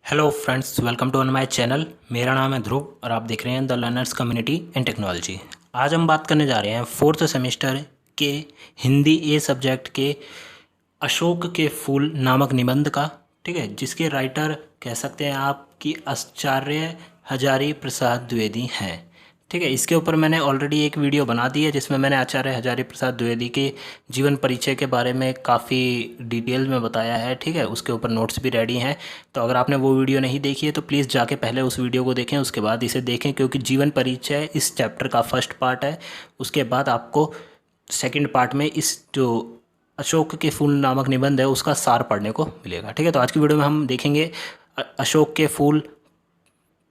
Hello friends, welcome to on my channel. मेरा नाम है ध्रुव और आप देख रहे हैं the learners community in technology. आज हम बात करने जा रहे हैं फोर्थ सेमेस्टर के हिंदी ए सब्जेक्ट के अशोक के फूल नामक निबंध का। ठीक है, जिसके राइटर कह सकते हैं आप कि आचार्य हजारी प्रसाद द्विवेदी हैं। ठीक है, इसके ऊपर मैंने ऑलरेडी एक वीडियो बना दी है जिसमें मैंने आचार्य हजारी प्रसाद द्विवेदी के जीवन परिचय के बारे में काफ़ी डिटेल में बताया है। ठीक है, उसके ऊपर नोट्स भी रेडी हैं। तो अगर आपने वो वीडियो नहीं देखी है तो प्लीज़ जाके पहले उस वीडियो को देखें, उसके बाद इसे देखें, क्योंकि जीवन परिचय इस चैप्टर का फर्स्ट पार्ट है। उसके बाद आपको सेकंड पार्ट में इस जो अशोक के फूल नामक निबंध है उसका सार पढ़ने को मिलेगा। ठीक है, तो आज की वीडियो में हम देखेंगे अशोक के फूल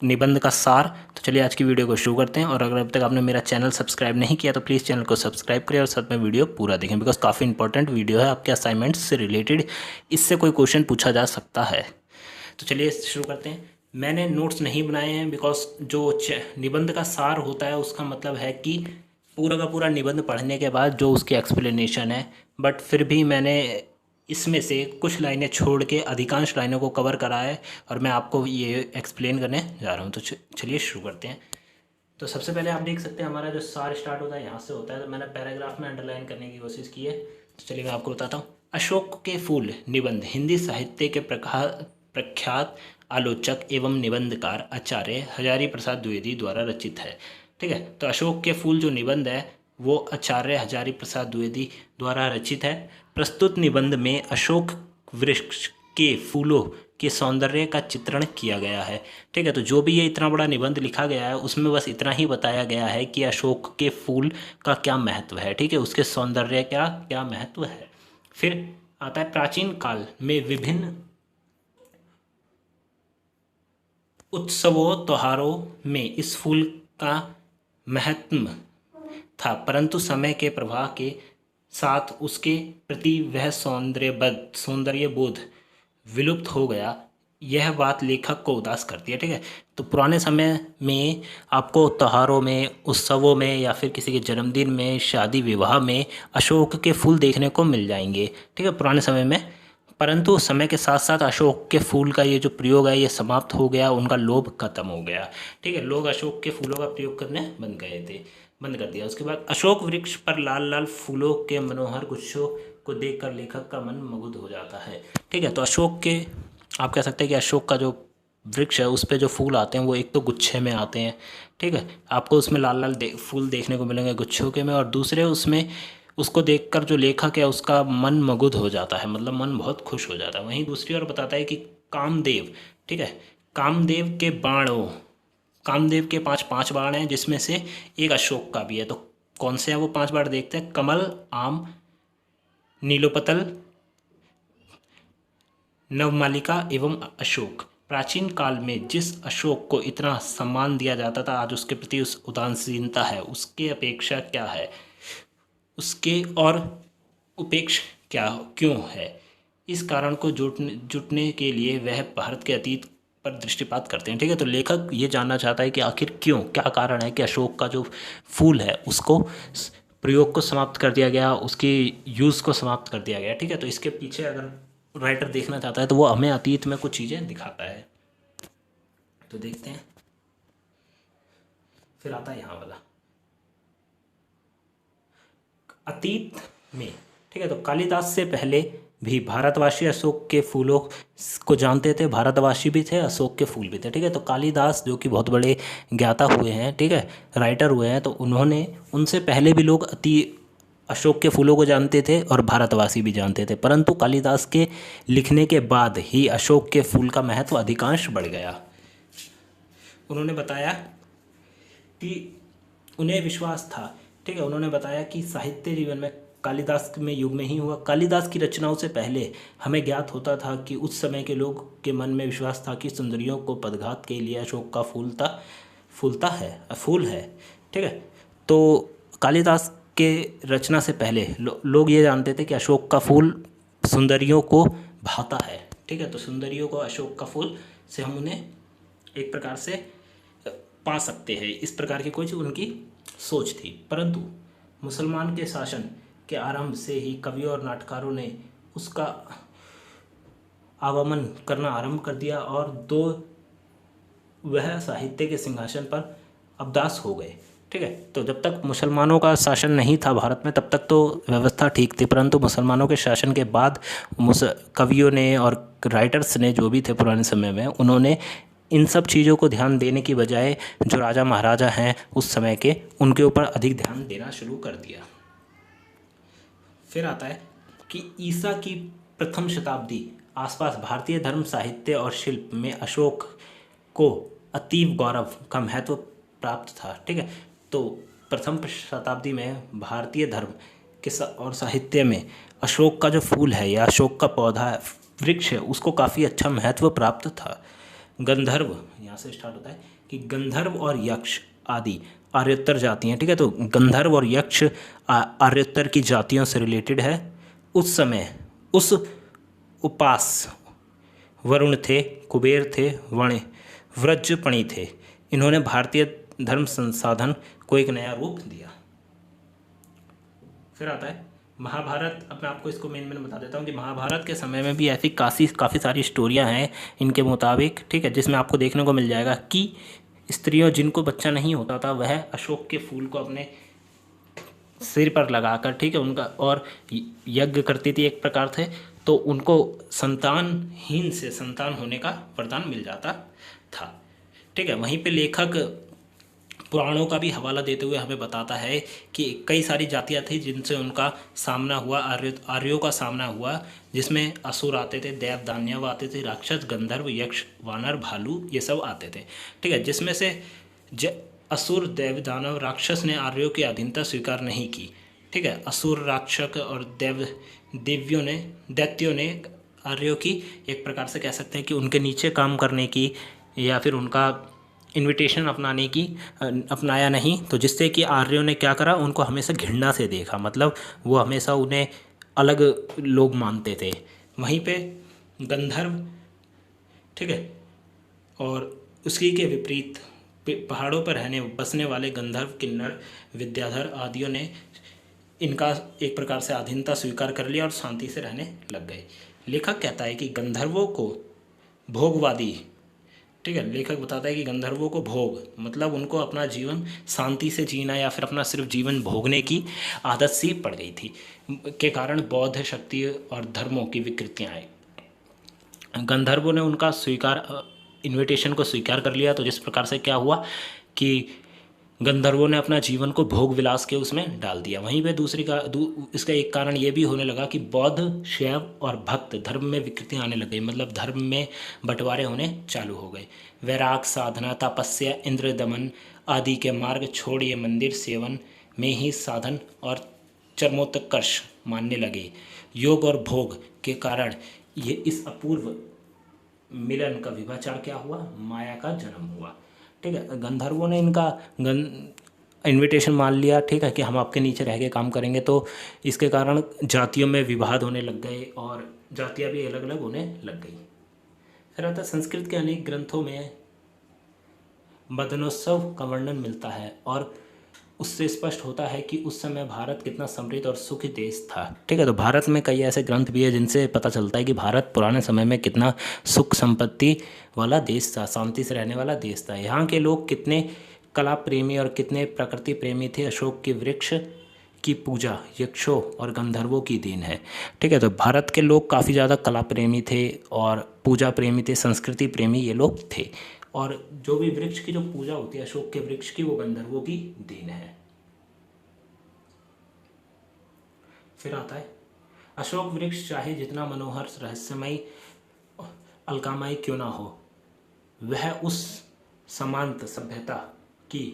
निबंध का सार। तो चलिए आज की वीडियो को शुरू करते हैं। और अगर अब तक आपने मेरा चैनल सब्सक्राइब नहीं किया तो प्लीज़ चैनल को सब्सक्राइब करें और साथ में वीडियो पूरा देखें, बिकॉज काफ़ी इंपॉर्टेंट वीडियो है आपके असाइनमेंट्स से रिलेटेड। इससे कोई क्वेश्चन पूछा जा सकता है। तो चलिए शुरू करते हैं। मैंने नोट्स नहीं बनाए हैं बिकॉज जो निबंध का सार होता है उसका मतलब है कि पूरा का पूरा निबंध पढ़ने के बाद जो उसकी एक्सप्लेनेशन है, बट फिर भी मैंने इसमें से कुछ लाइनें छोड़ के अधिकांश लाइनों को कवर करा है और मैं आपको ये एक्सप्लेन करने जा रहा हूँ। तो चलिए शुरू करते हैं। तो सबसे पहले आप देख सकते हैं हमारा जो सार स्टार्ट होता है यहाँ से होता है। तो मैंने पैराग्राफ में अंडरलाइन करने की कोशिश की है। तो चलिए मैं आपको बताता हूँ। अशोक के फूल निबंध हिंदी साहित्य के प्रख्यात आलोचक एवं निबंधकार आचार्य हजारी प्रसाद द्विवेदी द्वारा रचित है। ठीक है, तो अशोक के फूल जो निबंध है वो आचार्य हजारी प्रसाद द्विवेदी द्वारा रचित है। प्रस्तुत निबंध में अशोक वृक्ष के फूलों के सौंदर्य का चित्रण किया गया है। ठीक है, तो जो भी ये इतना बड़ा निबंध लिखा गया है उसमें बस इतना ही बताया गया है कि अशोक के फूल का क्या महत्व है। ठीक है, उसके सौंदर्य का क्या महत्व है। फिर आता है प्राचीन काल में विभिन्न उत्सवों त्योहारों में इस फूल का महत्व था, परंतु समय के प्रवाह के साथ उसके प्रति वह सौंदर्य बोध विलुप्त हो गया। यह बात लेखक को उदास करती है। ठीक है, तो पुराने समय में आपको त्योहारों में, उत्सवों में या फिर किसी के जन्मदिन में, शादी विवाह में अशोक के फूल देखने को मिल जाएंगे। ठीक है, पुराने समय में। परंतु समय के साथ साथ अशोक के फूल का ये जो प्रयोग है ये समाप्त हो गया, उनका लोभ खत्म हो गया। ठीक है, लोग अशोक के फूलों का प्रयोग करने बंद कर दिया। उसके बाद अशोक वृक्ष पर लाल लाल फूलों के मनोहर गुच्छों को देखकर लेखक का मन मुग्ध हो जाता है। ठीक है, तो अशोक के आप कह सकते हैं कि अशोक का जो वृक्ष है उस पे जो फूल आते हैं वो एक तो गुच्छे में आते हैं। ठीक है, आपको उसमें लाल लाल फूल देखने को मिलेंगे गुच्छों के में, और दूसरे उसमें उसको देखकर जो लेखक है उसका मन मगुध हो जाता है, मतलब मन बहुत खुश हो जाता है। वहीं दूसरी ओर बताता है कि कामदेव, ठीक है, कामदेव के बाणों, कामदेव के पांच पांच बाण हैं जिसमें से एक अशोक का भी है। तो कौन से हैं वो पांच बाण देखते हैं। कमल, आम, नीलोपतल, नवमालिका एवं अशोक। प्राचीन काल में जिस अशोक को इतना सम्मान दिया जाता था आज उसके प्रति उस उदासीनता है। उसके अपेक्षा क्या है, उसके और उपेक्ष क्या क्यों है। इस कारण को जुटने के लिए वह भारत के अतीत पर दृष्टिपात करते हैं। ठीक है, तो लेखक ये जानना चाहता है कि आखिर क्यों, क्या कारण है कि अशोक का जो फूल है उसको प्रयोग को समाप्त कर दिया गया, उसकी यूज़ को समाप्त कर दिया गया। ठीक है, तो इसके पीछे अगर राइटर देखना चाहता है तो वो हमें अतीत में कुछ चीज़ें दिखाता है। तो देखते हैं। फिर आता है यहाँ वाला अतीत में। ठीक है, तो कालिदास से पहले भी भारतवासी अशोक के फूलों को जानते थे, भारतवासी भी थे, अशोक के फूल भी थे। ठीक है, तो कालिदास जो कि बहुत बड़े ज्ञाता हुए हैं, ठीक है, राइटर हुए हैं, तो उन्होंने, उनसे पहले भी लोग अशोक के फूलों को जानते थे और भारतवासी भी जानते थे, परंतु कालिदास के लिखने के बाद ही अशोक के फूल का महत्व अधिकांश बढ़ गया। उन्होंने बताया कि उन्हें विश्वास था। ठीक है, उन्होंने बताया कि साहित्य जीवन में कालिदास में युग में ही हुआ। कालिदास की रचनाओं से पहले हमें ज्ञात होता था कि उस समय के लोग के मन में विश्वास था कि सुंदरियों को पदघात के लिए अशोक का फूल है। ठीक है, तो कालिदास के रचना से पहले लोग ये जानते थे कि अशोक का फूल सुंदरियों को भाता है। ठीक है, तो सुंदरियों को अशोक का फूल से हम उन्हें एक प्रकार से पा सकते हैं, इस प्रकार की कोई उनकी सोच थी। परंतु मुसलमान के शासन के आरंभ से ही कवियों और नाटकारों ने उसका आवागमन करना आरंभ कर दिया और वह साहित्य के सिंहासन पर अब्दास हो गए। ठीक है, तो जब तक मुसलमानों का शासन नहीं था भारत में तब तक तो व्यवस्था ठीक थी, परंतु मुसलमानों के शासन के बाद कवियों ने और राइटर्स ने जो भी थे पुराने समय में, उन्होंने इन सब चीज़ों को ध्यान देने की बजाय जो राजा महाराजा हैं उस समय के, उनके ऊपर अधिक ध्यान देना शुरू कर दिया। फिर आता है कि ईसा की प्रथम शताब्दी आसपास भारतीय धर्म, साहित्य और शिल्प में अशोक को अतीव गौरव का महत्व प्राप्त था। ठीक है, तो प्रथम शताब्दी में भारतीय धर्म के और साहित्य में अशोक का जो फूल है या अशोक का पौधा है, वृक्ष है, उसको काफ़ी अच्छा महत्व प्राप्त था। गंधर्व, यहाँ से स्टार्ट होता है कि गंधर्व और यक्ष आदि आर्योत्तर जातियाँ। ठीक है, तो गंधर्व और यक्ष आर्योत्तर की जातियों से रिलेटेड है। उस समय उस उपास वरुण थे, कुबेर थे, वण व्रजपणि थे। इन्होंने भारतीय धर्म संसाधन को एक नया रूप दिया। फिर आता है महाभारत। अब मैं आपको इसको मेन बता देता हूँ कि महाभारत के समय में भी ऐसी काफ़ी सारी स्टोरियाँ हैं इनके मुताबिक। ठीक है, जिसमें आपको देखने को मिल जाएगा कि स्त्रियों जिनको बच्चा नहीं होता था वह अशोक के फूल को अपने सिर पर लगाकर, ठीक है, उनका और यज्ञ करती थी एक प्रकार से, तो उनको संतानहीन से संतान होने का वरदान मिल जाता था। ठीक है, वहीं पे लेखक पुराणों का भी हवाला देते हुए हमें बताता है कि कई सारी जातियाँ थी जिनसे उनका सामना हुआ, आर्यों का सामना हुआ, जिसमें असुर आते थे, देव दानव आते थे, राक्षस, गंधर्व, यक्ष, वानर, भालू, ये सब आते थे। ठीक है, जिसमें से असुर, देव, दानव, राक्षस ने आर्यों की अधीनता स्वीकार नहीं की। ठीक है, असुर, राक्षस और दैत्यों ने आर्यों की एक प्रकार से कह सकते हैं कि उनके नीचे काम करने की या फिर उनका इनविटेशन अपनाया नहीं, तो जिससे कि आर्यों ने क्या करा, उनको हमेशा घृणा से देखा, मतलब वो हमेशा उन्हें अलग लोग मानते थे। वहीं पे गंधर्व, ठीक है, और उसी के विपरीत पहाड़ों पर बसने वाले गंधर्व, किन्नर, विद्याधर आदियों ने इनका एक प्रकार से अधीनता स्वीकार कर लिया और शांति से रहने लग गए। लेखक कहता है कि गंधर्वों को भोगवादी, ठीक है, लेखक बताता है कि गंधर्वों को भोग मतलब उनको अपना जीवन शांति से जीना या फिर अपना सिर्फ जीवन भोगने की आदत सी पड़ गई थी, के कारण बौद्ध शक्ति और धर्मों की विकृतियाँ आई। गंधर्वों ने उनका इन्विटेशन को स्वीकार कर लिया, तो जिस प्रकार से क्या हुआ कि गंधर्वों ने अपना जीवन को भोग विलास के उसमें डाल दिया। वहीं पे इसका एक कारण ये भी होने लगा कि बौद्ध, शैव और भक्त धर्म में विकृतियाँ आने लग गई, मतलब धर्म में बंटवारे होने चालू हो गए। वैराग, साधना, तपस्या, इंद्र दमन आदि के मार्ग छोड़िए मंदिर सेवन में ही साधन और चरमोत्कर्ष मानने लगे। योग और भोग के कारण ये इस अपूर्व मिलन का विभाचार क्या हुआ, माया का जन्म हुआ। ठीक है, गंधर्वों ने इनका इन्विटेशन मान लिया, ठीक है, कि हम आपके नीचे रह के काम करेंगे, तो इसके कारण जातियों में विवाद होने लग गए और जातियाँ भी अलग अलग होने लग गई। फिर आता संस्कृत के अनेक ग्रंथों में मदनोत्सव का वर्णन मिलता है और उससे स्पष्ट होता है कि उस समय भारत कितना समृद्ध और सुखी देश था। ठीक है, तो भारत में कई ऐसे ग्रंथ भी है जिनसे पता चलता है कि भारत पुराने समय में कितना सुख संपत्ति वाला देश था, शांति से रहने वाला देश था। यहाँ के लोग कितने कला प्रेमी और कितने प्रकृति प्रेमी थे। अशोक के वृक्ष की पूजा यक्षों और गंधर्वों की देन है। ठीक है, तो भारत के लोग काफ़ी ज़्यादा कला प्रेमी थे और पूजा प्रेमी थे, संस्कृति प्रेमी ये लोग थे, और जो भी वृक्ष की जो पूजा होती है अशोक के वृक्ष की, वो गंधर्वों की देन है। फिर आता है अशोक वृक्ष चाहे जितना मनोहर, रहस्यमय, अलकामय क्यों ना हो, वह उस समांत सभ्यता की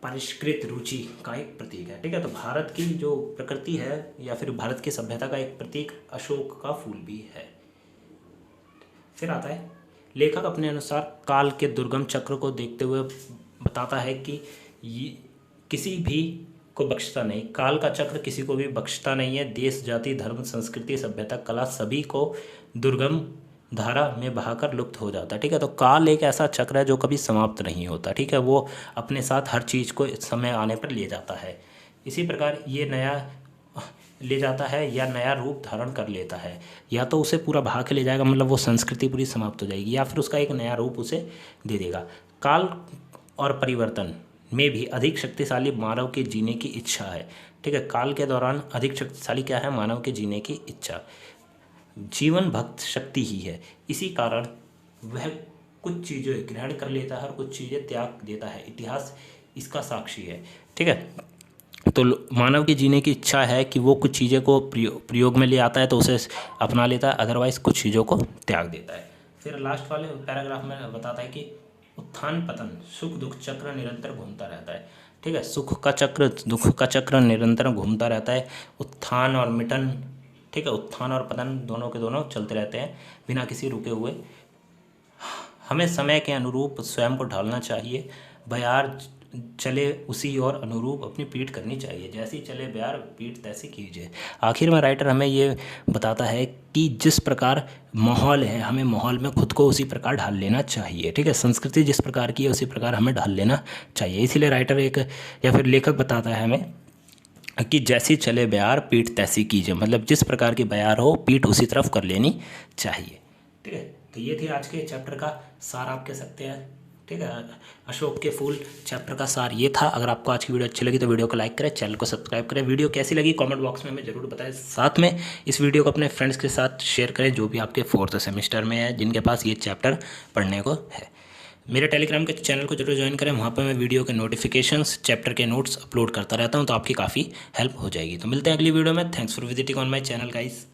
परिष्कृत रुचि का एक प्रतीक है। ठीक है, तो भारत की जो प्रकृति है या फिर भारत की सभ्यता का एक प्रतीक अशोक का फूल भी है। फिर आता है लेखक अपने अनुसार काल के दुर्गम चक्र को देखते हुए बताता है कि किसी भी को बख्शता नहीं, काल का चक्र किसी को भी बख्शता नहीं है। देश, जाति, धर्म, संस्कृति, सभ्यता, कला सभी को दुर्गम धारा में बहाकर लुप्त हो जाता है। ठीक है, तो काल एक ऐसा चक्र है जो कभी समाप्त नहीं होता। ठीक है, वो अपने साथ हर चीज़ को समय आने पर ले जाता है। इसी प्रकार ये नया ले जाता है या नया रूप धारण कर लेता है, या तो उसे पूरा भाग के ले जाएगा, मतलब वो संस्कृति पूरी समाप्त हो जाएगी, या फिर उसका एक नया रूप उसे दे देगा। काल और परिवर्तन में भी अधिक शक्तिशाली मानव के जीने की इच्छा है। ठीक है, काल के दौरान अधिक शक्तिशाली क्या है? मानव के जीने की इच्छा। जीवन भक्त शक्ति ही है, इसी कारण वह कुछ चीज़ें ग्रहण कर लेता है और कुछ चीज़ें त्याग देता है। इतिहास इसका साक्षी है। ठीक है, तो मानव की जीने की इच्छा है कि वो कुछ चीज़ें को प्रयोग में ले आता है तो उसे अपना लेता है, अदरवाइज कुछ चीज़ों को त्याग देता है। फिर लास्ट वाले पैराग्राफ में बताता है कि उत्थान पतन सुख दुख चक्र निरंतर घूमता रहता है। ठीक है, सुख का चक्र दुख का चक्र निरंतर घूमता रहता है। उत्थान और मिटन, ठीक है, उत्थान और पतन दोनों के दोनों चलते रहते हैं बिना किसी रुके हुए। हमें समय के अनुरूप स्वयं को ढालना चाहिए। बयार चले उसी और अनुरूप अपनी पीठ करनी चाहिए। जैसी चले बयार पीठ तैसी कीजिए। आखिर में राइटर हमें ये बताता है कि जिस प्रकार माहौल है, हमें माहौल में खुद को उसी प्रकार ढाल लेना चाहिए। ठीक है, संस्कृति जिस प्रकार की है उसी प्रकार हमें ढाल लेना चाहिए। इसीलिए राइटर एक या फिर लेखक बताता है हमें कि जैसी चले बयार पीठ तैसी कीजिए, मतलब जिस प्रकार की बयार हो पीठ उसी तरफ कर लेनी चाहिए। ठीक है, तो ये थी आज के चैप्टर का सार, आप कह सकते हैं। ठीक है, अशोक के फूल चैप्टर का सार ये था। अगर आपको आज की वीडियो अच्छी लगी तो वीडियो को लाइक करें, चैनल को सब्सक्राइब करें। वीडियो कैसी लगी कमेंट बॉक्स में हमें ज़रूर बताएं। साथ में इस वीडियो को अपने फ्रेंड्स के साथ शेयर करें जो भी आपके 4th सेमेस्टर में है, जिनके पास ये चैप्टर पढ़ने को है। मेरे टेलीग्राम के चैनल को जरूर ज्वाइन करें, वहाँ पर मैं वीडियो के नोटिफिकेशंस, चैप्टर के नोट्स अपलोड करता रहता हूँ, तो आपकी काफ़ी हेल्प हो जाएगी। तो मिलते हैं अगली वीडियो में। Thanks for visiting on my channel guys.